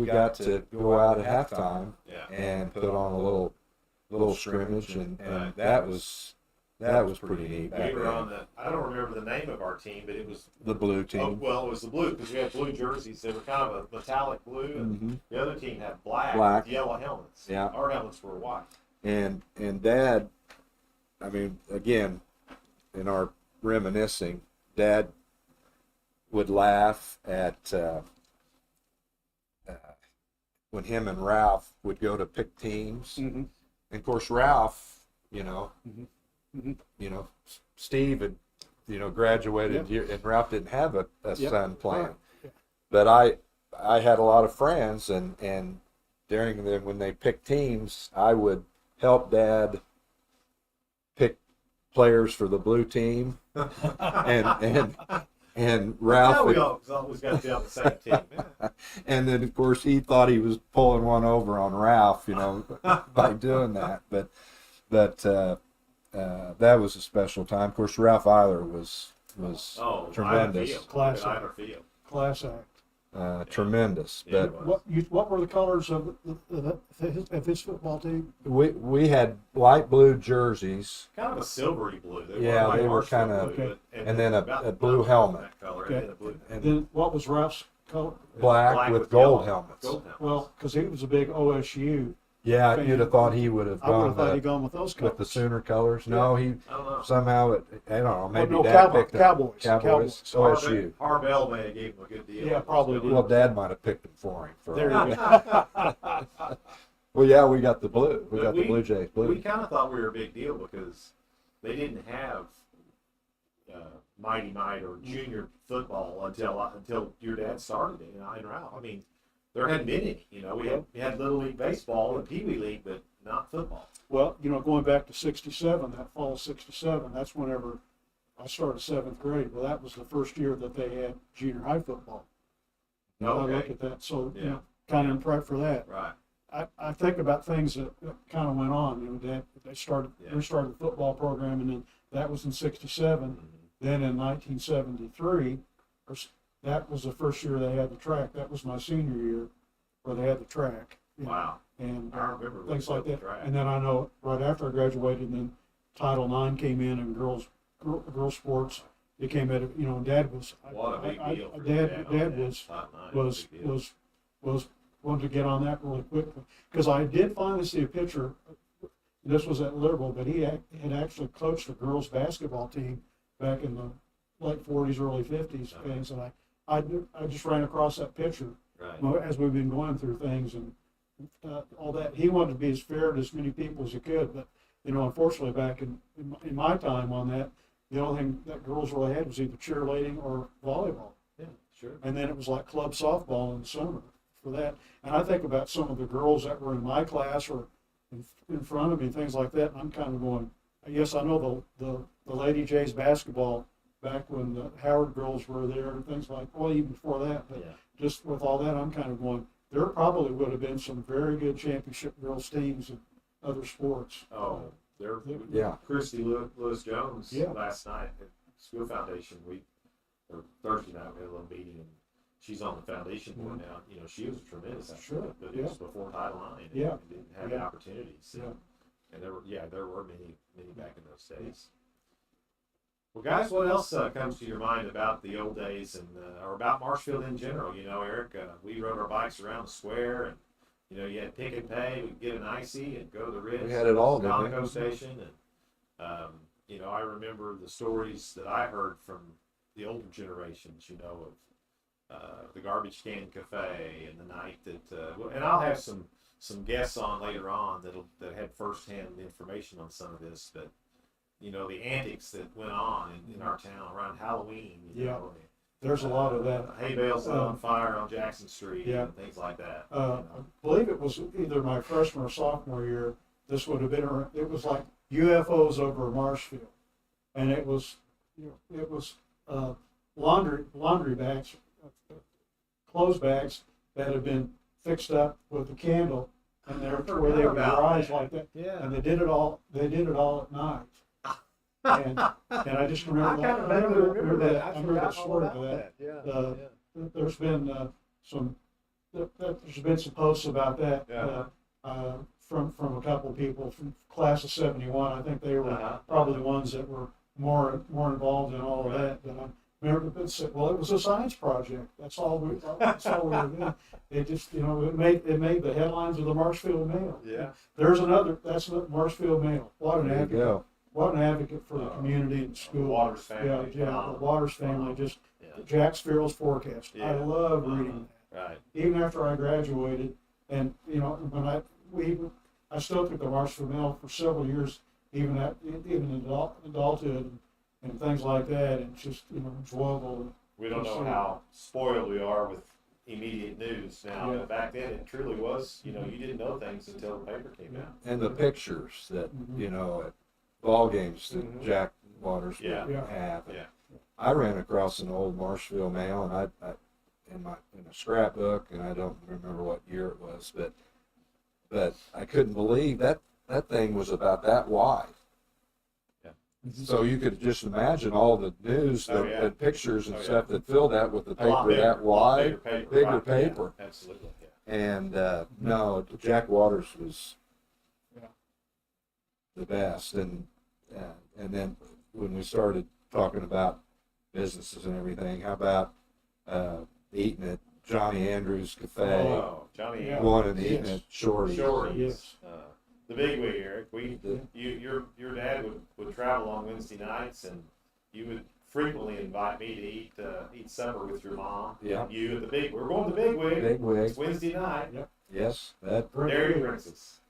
got to go out at halftime and put on a little scrimmage, and that was pretty neat. We were on I don't remember the name of our team, but it was the blue team. Oh, well, it was the blue because we had blue jerseys. They were kind of a metallic blue, and the other team had black with yellow helmets. Yeah. Our helmets were white. And Dad, I mean, again, in our reminiscing, Dad would laugh at when him and Ralph would go to pick teams. mm-hmm. And of course, Ralph, Mm-hmm. Steve had, graduated, and Ralph didn't have a son playing. Right. Yeah. But I had a lot of friends, and during when they picked teams, I would help Dad pick players for the blue team, and Ralph. We always got to be on the same team. Yeah. And then of course he thought he was pulling one over on Ralph, by doing that. But that was a special time. Of course, Ralph Eiler was tremendous. Class act. Tremendous. But What were the colors of his football team? we had light blue jerseys. Kind of a silvery blue. They were kind of, and then a blue helmet. That color, Okay. and a blue. And then what was Ralph's color? Black with gold helmets. Well, because he was a big OSU. Yeah, you'd have thought he would have I would gone have thought he'd gone with those colors. with the Sooner colors. No, he I don't know. somehow I don't know. Maybe no, Dad Cowboys. picked him. Cowboys. OSU. Harbell may have gave him a good deal. Yeah, probably did. Well, Dad might have picked him for him. There you go. Well, yeah, we got the blue. We But got the Blue Jays blue. We kind of thought we were a big deal because they didn't have Mighty Might or junior football until your dad started it in Ralph. I mean, there hadn't been any. You know, we had Little League baseball and Pee Wee League, but not football. Well, you know, going back to '67, that fall of '67, that's whenever I started 7th grade. Well, that was the first year that they had junior high football. Now I look at that, so you know, kind of in prep for that. Right. I think about things that kind of went on. You know, they restarted the football program, and then that was in '67. Mm-hmm. Then in 1973, that was the first year they had the track. That was my senior year, where they had the track. Wow. And I remember things like that. Track. And then I know right after I graduated, then Title IX came in, and girls sports. It came at, you know, Dad was. What a big deal for Dad was wanted to get on that really quickly, because I did finally see a picture. This was at Liberal, but he had actually coached the girls basketball team back in the late '40s, early '50s things, and I just ran across that picture as we've been going through things and all that. He wanted to be as fair to as many people as he could, but you know, unfortunately, back in my time on that, the only thing that girls really had was either cheerleading or volleyball. Yeah, sure. And then it was like club softball in the summer for that. And I think about some of the girls that were in my class or in front of me, things like that, and I'm kind of going, yes, I know the Lady Jays basketball back when the Howard girls were there and things like, well, even before that, but just with all that, I'm kind of going, there probably would have been some very good championship girls teams in other sports. Oh, there, Christy Lewis Jones last night at School Foundation, or Thursday night, we had a little meeting, and she's on the foundation board now. You know, she was a tremendous athlete, but it was before Title IX, and didn't have the opportunities. And there were many back in those days. Well, guys, what else comes to your mind about the old days and or about Marshfield in general? You know, Eric, we rode our bikes around the square, and you know, you had pick and pay. We'd get an icy and go to the Ritz. We had it all, didn't we? Conoco station, and you know, I remember the stories that I heard from the older generations. You know, of the garbage can cafe and the night that, and I'll have some guests on later on that had firsthand information on some of this, but you know, the antics that went on in our town around Halloween. You know, there's a lot of that. Hay bales lit on fire on Jackson Street and things like that. I believe it was either my freshman or sophomore year. This would have been, it was like UFOs over Marshfield, and it was laundry bags, clothes bags that had been fixed up with a candle, and where they would rise like that. Yeah. And they did it all at night. And I just remember that. I remember that story of that. There's been there's been some posts about that from a couple of people from class of '71. I think they were probably the ones that were more involved in all of that. But I remember it said, well, it was a science project. That's all we were doing. It just, you know, it made the headlines of the Marshfield Mail. Yeah. There's another. That's the Marshfield Mail. What an advocate. What an advocate for the community and the school. The Waters family. The Waters family. Just Jack Spirrell's forecast. I love reading that. Right. Even after I graduated, and you know, when I still took the Marshfield Mail for several years, even in adulthood and things like that, and just, you know, enjoyable. We don't know how spoiled we are with immediate news now. But back then, it truly was. You know, you didn't know things until the paper came out. And the pictures that you know at ball games that Jack Waters would have. I ran across an old Marshfield Mail, and I in a scrapbook, and I don't remember what year it was, but I couldn't believe that thing was about that wide. So you could just imagine all the news and pictures and stuff that filled that with the paper that wide, bigger paper. Yeah, absolutely. And no, Jack Waters was the best. And then when we started talking about businesses and everything, how about eating at Johnny Andrews Cafe? Oh, Johnny Andrews. Going and eating at Shorty's. Yes. The big wig, Eric. Your dad would travel on Wednesday nights, and you would frequently invite me to eat supper with your mom. Yeah. You at the big. We're going to the big wig. Big wig. It's Wednesday night. Yep. Yes. That. Dairy Princess.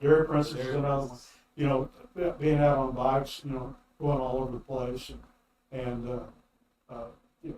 Dairy Princess is another one. You know, being out on bikes, you know, going all over the place, And you know,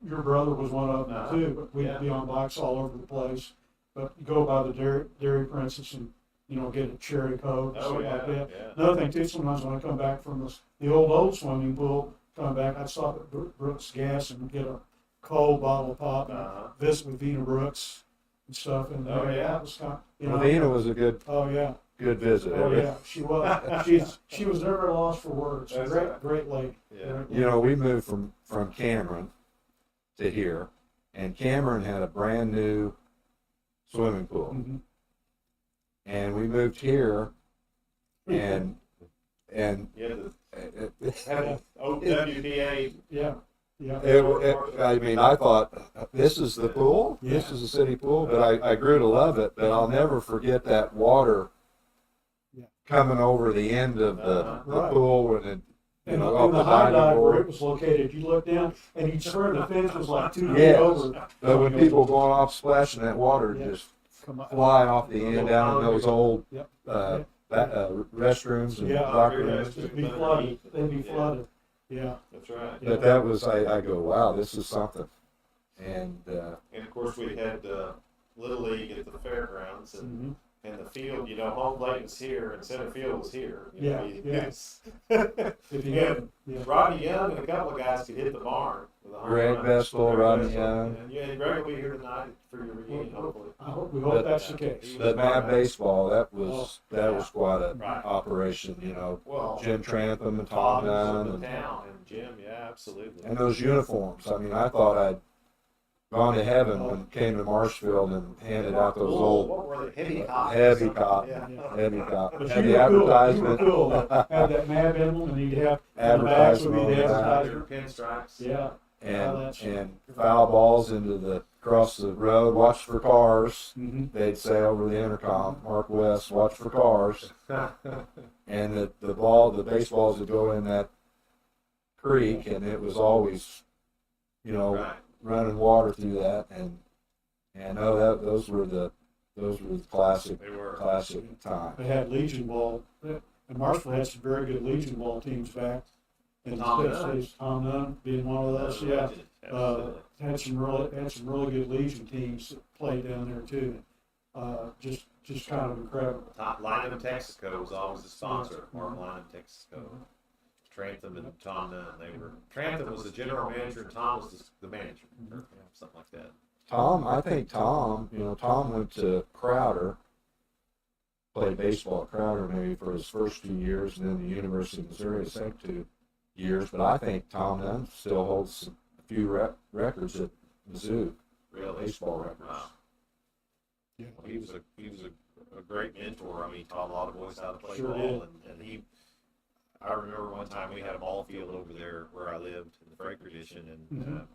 your brother was one of them too, but we'd be on bikes all over the place. But you go by the Dairy Princess and, you know, get a cherry Coke or something like that. Yeah. Another thing too, sometimes when I come back from the old swimming pool, come back, I'd stop at Brooks Gas and get a cold bottle of pop and visit with Vina Brooks and stuff. And that was kind of, you know. Vina was a good visit. Oh yeah, she was. She was never lost for words. Great lady. Yeah. You know, we moved from Cameron to here, and Cameron had a brand new swimming pool. Mm-hmm. And we moved here, and Yeah, the OWPA. Yeah. I mean, I thought, this is the pool? Yeah. This is the city pool? But I grew to love it, but I'll never forget that water coming over the end of the pool when it, you know, in up the the high diving dive where it board. was located, you look down and each turn the fence was like 2 feet Yes. over. But when people going off splashing, that water just Come on. fly off the end down in those old Yep. restrooms and locker rooms. They'd be flooded. They'd be flooded. Yeah. That's right. But that was, I go, wow, this is something. And And of course, we had Little League at the fairgrounds, and Mm-hmm. and the field, you know, home plate was here and center field was here. You know, If you Yeah. had, Rodney Young and a couple of guys could hit the barn with a home Greg run. Vestal, Greg Rodney Vestal. Young. And Greg will be here tonight for your reunion, hopefully. we hope that's the case. But Mad Baseball, that was quite a Right. operation, you know. Well, Jim Trantham and Todd Tom was Nunn in the and town, and Jim, yeah, absolutely. those uniforms. I mean, I thought I'd gone to heaven when it came to Marshfield and handed out those old what were they? Heavy cotton. heavy cotton, Yeah. heavy cotton. But And you the were cool. You were advertisement, cool. Had that MAB emblem, and you'd have on the backs would advertisement be on the the back. Your advertisement. pinstripes. Yeah. and foul balls into the across the road. Watch for cars. Mm-hmm. They'd say over the intercom, Mark West, watch for cars. And the baseballs would go in that creek, and it was always, you know, Right. running water through that, and those were the classic They were. times. They had Legion Ball, and Marshfield had some very good Legion Ball teams back in Tom the Nunn. States. Tom Nunn being one of those, yeah. Had some really good Legion teams that played down there too. Just kind of incredible. Lineham Texaco was always the sponsor. Mark Lineham Texaco. Trantham and Tom Nunn. Trantham was the general manager, and Tom was the manager, or something like that. I think Tom went to Crowder, played baseball at Crowder maybe for his first 2 years, and then the University of Missouri his second 2 years. But I think Tom Nunn still holds a few records at Mizzou, Really? baseball records. Wow. Yeah. He was a great mentor. I mean, he taught a lot of boys how to play Sure ball, and I remember one time we had a ball field over there where I lived in the Fraker edition, and Mhm.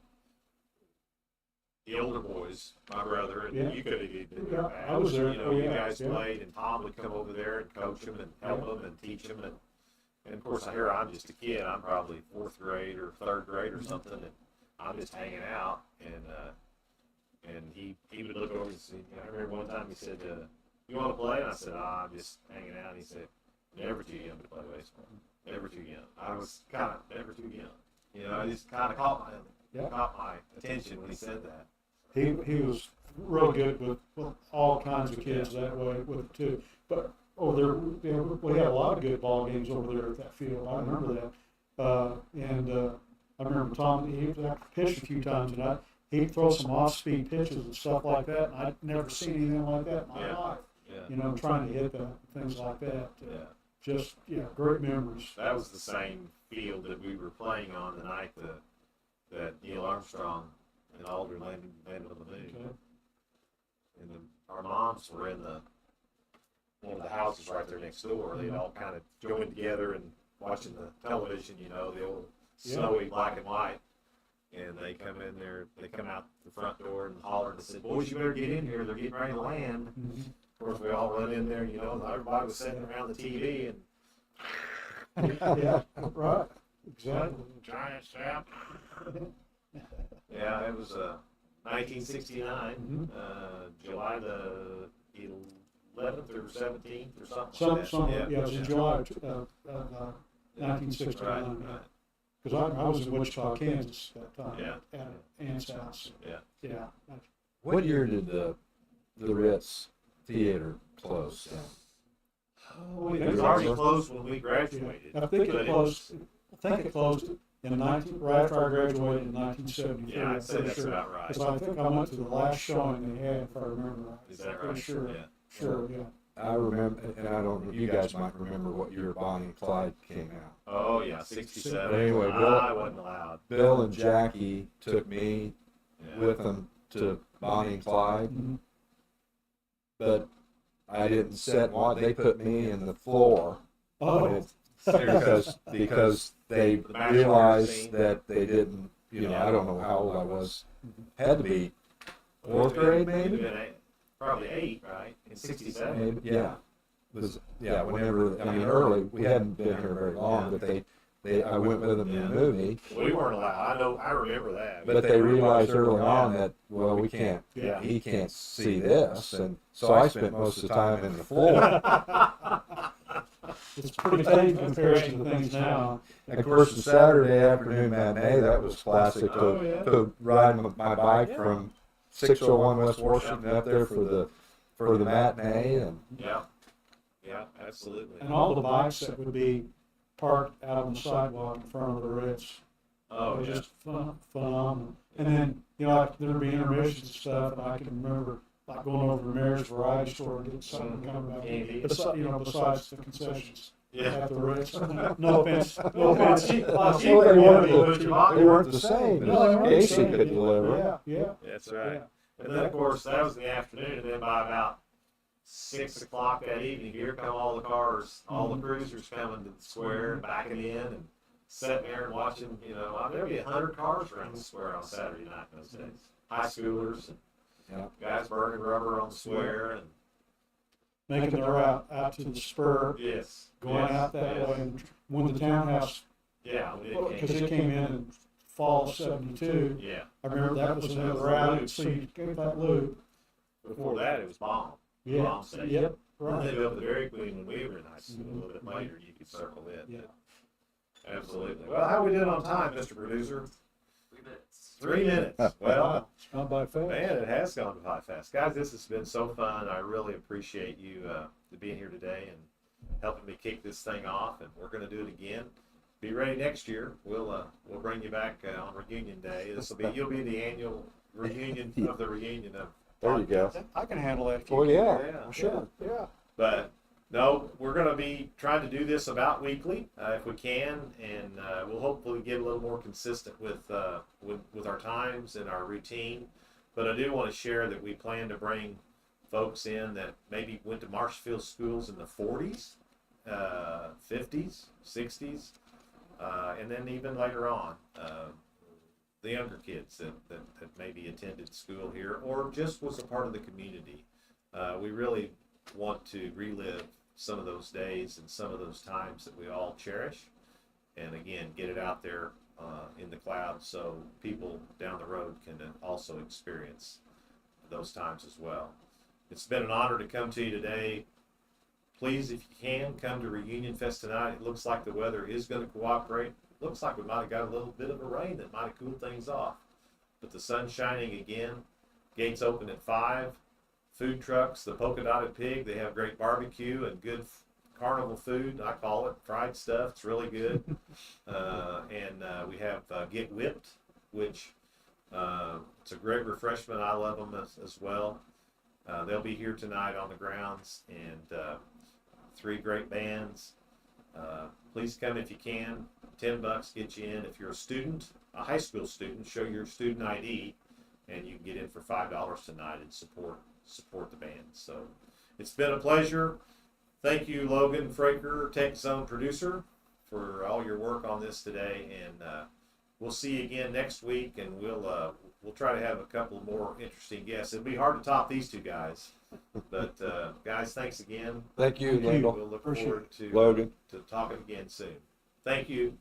the older boys, my brother, and Yeah. you could have been Yeah, there. I was there. You know, Oh, you yeah, guys yeah. played, and Tom would come over there and coach them and help them and teach them, and of course here I'm just a kid. I'm probably 4th grade or 3rd grade or something, and I'm just hanging out, and he would look over and say, I remember one time he said, "You want to play?" And I said, "I'm just hanging out." And he said, "Never too young to play baseball. Never too young." I was kind of never too young. You know, it just kind of caught my attention when he said that. He was real good with all kinds of kids that way with it too. But over there, we had a lot of good ball games over there at that field. I remember that. I remember Tom, he pitched a few times, and he'd throw some off-speed pitches and stuff like that. And I'd never seen anything like that in my life. Yeah. You know, trying to hit things like that. Yeah. Great memories. That was the same field that we were playing on the night that Neil Armstrong and Aldrin landed on the moon. Okay. And our moms were in one of the houses right there next door. They'd all kind of joined together and watching the television, you know, the old snowy black and white. And they come in there, they come out the front door and holler and said, "Boys, you better get in here. They're getting ready to land." Mhm. Of course, we all run in there, you know, and everybody was sitting around the TV and Yeah, right. Exactly. giant sap. Yeah, it was 1969, July the 11th or 17th or something like that. It was in July of 1969. Right. because I was in Wichita, Kansas at that time. Yeah. At Ann's house. Yeah. Yeah. What year did the Ritz Theater close down? Oh, it was already closed when we graduated. I think but it closed. I think it closed in right after I graduated in 1973. Yeah, I'd say I'm that's sure. about right. Because I think I went to the last showing they had, if I remember right. Is that Pretty right? sure. Yeah. Sure. Yeah. I remember, and I don't. You guys might remember what year Bonnie and Clyde came out. Oh yeah, 67. But anyway, I wasn't allowed. Bill and Jackie took me Yeah. with them to Bonnie and Clyde, Mhm. but I didn't sit. They put me in the floor Oh. because they The Max realized scene. that they didn't. I don't know how old I was. Had to be Well, fourth grade, maybe. You'd have been probably 8, right? In 67. Maybe, yeah. Whenever, early, we hadn't been here very long, but I went with them in the movie, We weren't allowed. I remember that. but they realized early on that, well, we can't, Yeah. he can't see this, and so I spent most of the time in the floor. It's pretty tame in comparison to things now. And of course, the Saturday afternoon matinee, that was classic Oh, yeah. to ride my bike Yeah. from 601 West Washington up there for the matinee, and Yeah. Yeah, absolutely. And all the bikes that would be parked out on the sidewalk in front of the Ritz. Oh, It was yeah. just phenomenal. And then, like, there'd be intermissions and stuff, and I can remember, like, going over to Mary's Variety Store and getting something coming up. Candy. Besides the concessions Yeah. at the Ritz. No offense, no offense. Well, cheaper they than weren't what you bought. they weren't the same. No, they weren't the Casey same. could deliver. Yeah, yeah. That's right. Yeah. And then, of course, that was in the afternoon, and then by about 6 o'clock that evening, here come all the cars, all the cruisers coming to the square and backing in and sitting there and watching, there'd be 100 cars around the square on Saturday night in those days. High schoolers and Yeah. guys burning rubber on the square and Making their route out to the spur, yes. going yes, out that yes. way. And when the townhouse, Yeah, when because it it came in fall of '72, yeah. I remember that was another route, so you gave that loop. Before that, it was Bomb. Yeah, Bomb Station. yep, And then right. built the Dairy Queen when we were in high school. A little bit later, you could circle it. Yeah. Absolutely. Well, how we did on time, Mr. Producer? 3 minutes. Well, It's gone by fast. man, it has gone by fast. Guys, this has been so fun. I really appreciate you being here today and helping me kick this thing off. And we're going to do it again. Be ready next year. We'll bring you back on Reunion Day. You'll be the annual reunion of the reunion of. There you go. I can handle that. Oh, yeah. Yeah. Sure. Yeah. But no, we're going to be trying to do this about weekly if we can, and we'll hopefully get a little more consistent with our times and our routine. But I do want to share that we plan to bring folks in that maybe went to Marshfield schools in the 40s, 50s, 60s, and then even later on, the younger kids that maybe attended school here or just was a part of the community. We really want to relive some of those days and some of those times that we all cherish, and again, get it out there in the cloud so people down the road can also experience those times as well. It's been an honor to come to you today. Please, if you can, come to Reunion Fest tonight. It looks like the weather is going to cooperate. It looks like we might have got a little bit of a rain that might have cooled things off, but the sun's shining again. Gates open at 5. Food trucks, the Polka Dotted Pig, they have great barbecue and good carnival food. I call it fried stuff. It's really good. And we have Get Whipped, which it's a great refreshment. I love them as well. They'll be here tonight on the grounds, and 3 great bands. Please come if you can. $10 gets you in. If you're a student, a high school student, show your student ID, and you can get in for $5 tonight and support the band. So it's been a pleasure. Thank you, Logan Fraker, Tech Zone producer, for all your work on this today. And we'll see you again next week, and we'll try to have a couple more interesting guests. It'll be hard to top these 2 guys, but guys, thanks again. Thank you, Lyndall. We'll look forward to Logan. to talking again soon. Thank you.